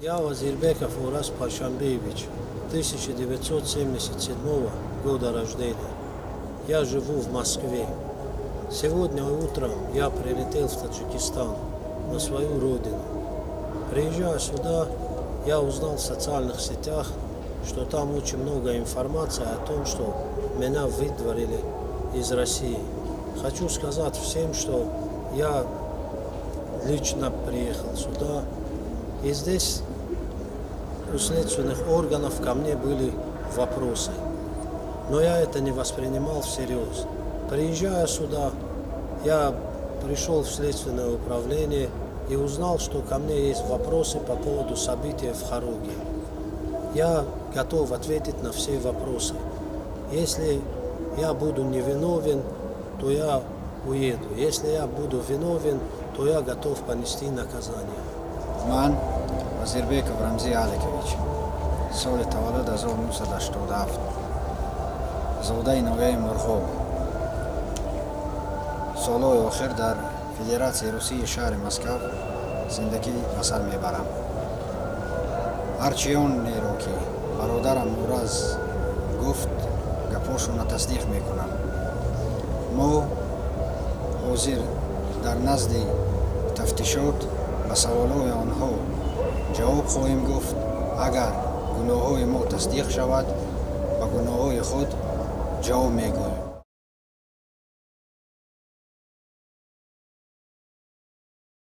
Я Вазирбеков Урас Пашамбеевич, 1977 года рождения. Я живу в Москве. Сегодня утром я прилетел в Таджикистан, на свою родину. Приезжая сюда, я узнал в социальных сетях, что там очень много информации о том, что меня выдворили из России. Хочу сказать всем, что я лично приехал сюда, и здесь у следственных органов ко мне были вопросы. Но я это не воспринимал всерьез. Приезжая сюда, я пришел в следственное управление и узнал, что ко мне есть вопросы по поводу событий в Харуге. Я готов ответить на все вопросы. Если я буду невиновен, то я уеду. Если я буду виновен, то я готов понести наказание. Ман Вазирбеков Рамзи Аликович, соли таваллуд 1987, зодаи Новияи Мурғоб. солҳои охир дар Федератсияи Русии шаҳри Москав зиндагӣ ба сар мебарам. ҳарчи онеро ки бародарам Нураз гуфт, гапошона тасдиқ мекунам. мо ҳозир дар назди тафтишот ба саволҳои онҳо ҷавоб хоҳем гуфт. агар гуноҳҳои мо тасдиқ шавад, ба гуноҳҳои худ ҷавоб мегӯем.